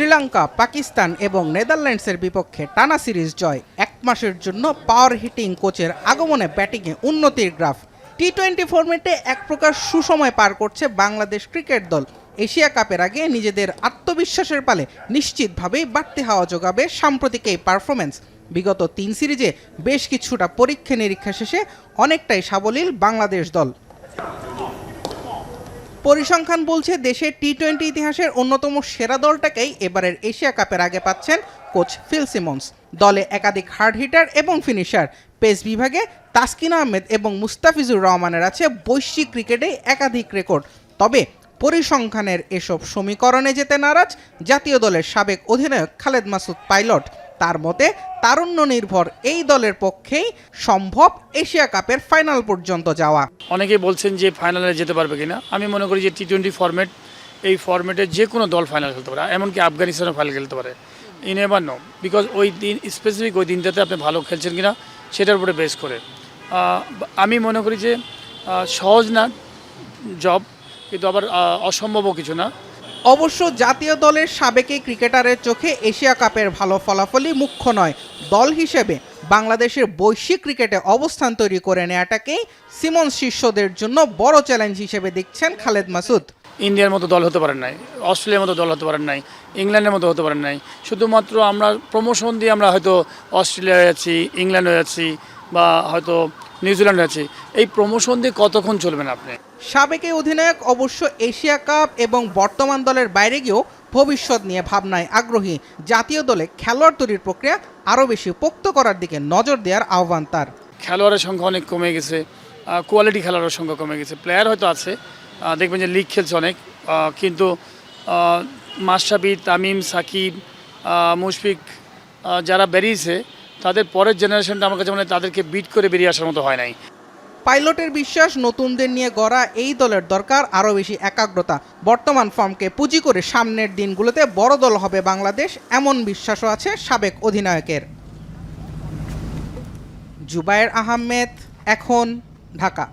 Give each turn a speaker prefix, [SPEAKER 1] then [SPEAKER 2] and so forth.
[SPEAKER 1] শ্রীলঙ্কা, পাকিস্তান এবং নেদারল্যান্ডসের বিপক্ষে টানা সিরিজ জয়। 1 মাসের জন্য পাওয়ার হিটিং কোচের আগমনে ব্যাটিংয়ে উন্নতির গ্রাফ। টি-20 ফরম্যাটে এক প্রকার সুসময় পার করছে বাংলাদেশ ক্রিকেট দল। এশিয়া কাপের আগে নিজেদের আত্মবিশ্বাসের পালে নিশ্চিতভাবেই বাড়তি হাওয়া যোগাবে সাম্প্রতিক এই পারফরমেন্স। বিগত 3 সিরিজে বেশ কিছুটা পরীক্ষা নিরীক্ষা শেষে অনেকটাই সাবলীল বাংলাদেশ দল। পরিসংখ্যান বলছে দেশের টি-20 ইতিহাসের অন্যতম সেরা দলটাকেই এবারের এশিয়া কাপের আগে পাচ্ছেন কোচ ফিল সিমন্স। দলে একাধিক হার্ড হিটার এবং ফিনিশার। পেস বিভাগে তাসকিন আহমেদ এবং মুস্তাফিজুর রহমানের আছে বৈশ্বিক ক্রিকেটে একাধিক রেকর্ড। তবে পরিসংখ্যানের এসব সমীকরণে যেতে নারাজ জাতীয় দলের সাবেক অধিনায়ক খালেদ মাসুদ পাইলট। তার মতে তারুণ্য নির্ভর এই দলের পক্ষেই সম্ভব এশিয়া কাপের ফাইনাল পর্যন্ত যাওয়া।
[SPEAKER 2] অনেকেই বলছেন যে ফাইনালে যেতে পারবে কিনা। আমি মনে করি যে টি-20 ফরম্যাট, এই ফরম্যাটে যে কোনো দল ফাইনাল খেলতে পারে, এমনকি আফগানিস্তানও ফাইনাল খেলতে পারে। ইন এভার নো, বিকজ ওই দিন স্পেসিফিক ওই দিনটাতে আপনি ভালো খেলছেন কিনা সেটার উপরে বেস করে আমি মনে করি যে সহজ না জব, কিন্তু আবার অসম্ভবও কিছু না।
[SPEAKER 1] অবশ্য জাতীয় দলের সাবেক ক্রিকেটারের চোখে এশিয়া কাপের ভালো ফলাফলই মুখ্য নয়। দল হিসেবে বাংলাদেশের বৈশ্বিক ক্রিকেটে অবস্থান তৈরি করে নেওয়াটাকেই সিমন্স শিষ্যদের জন্য বড় চ্যালেঞ্জ হিসেবে দেখছেন খালেদ মাসুদ।
[SPEAKER 2] ইন্ডিয়ার মতো দল হতে পারেন নাই, অস্ট্রেলিয়ার মতো দল হতে পারেন নাই, ইংল্যান্ডের মতো হতে পারেন নাই। শুধুমাত্র আমরা প্রমোশন দিয়ে আমরা হয়তো অস্ট্রেলিয়ায় আছি, ইংল্যান্ডে আছি, বা হয়তো নিউজিল্যান্ডে আছি। এই প্রমোশন দিয়ে কতক্ষণ চলবেন আপনি?
[SPEAKER 1] সাবেক অধিনায়ক অবশ্য এশিয়া কাপ এবং বর্তমান দলের বাইরে গিয়েও ভবিষ্যৎ নিয়ে ভাবনায় আগ্রহী। জাতীয় দলে খেলোয়াড় তৈরির প্রক্রিয়া আরও বেশি পোক্ত করার দিকে নজর দেওয়ার আহ্বান তার।
[SPEAKER 2] খেলোয়াড়ের সংখ্যা অনেক কমে গেছে, কোয়ালিটি খেলোয়াড়ের সংখ্যা কমে গেছে। প্লেয়ার হয়তো আছে, দেখবেন যে লিগ খেলছে অনেক, কিন্তু মাশরাফি, তামিম, সাকিব, মুশফিক যারা বেরিয়েছে তাদের পরের জেনারেশনটা আমার কাছে মনে হয় তাদেরকে বিট করে বেরিয়ে আসার মতো হয় নাই।
[SPEAKER 1] পাইলটের বিশ্বাস, নতুনদের নিয়ে গড়া এই দলের দরকার আরও বেশি একাগ্রতা। বর্তমান ফর্মকে পুঁজি করে সামনের দিনগুলোতে বড় দল হবে বাংলাদেশ, এমন বিশ্বাসও আছে সাবেক অধিনায়কের। জুবায়ের আহমেদ, এখন, ঢাকা।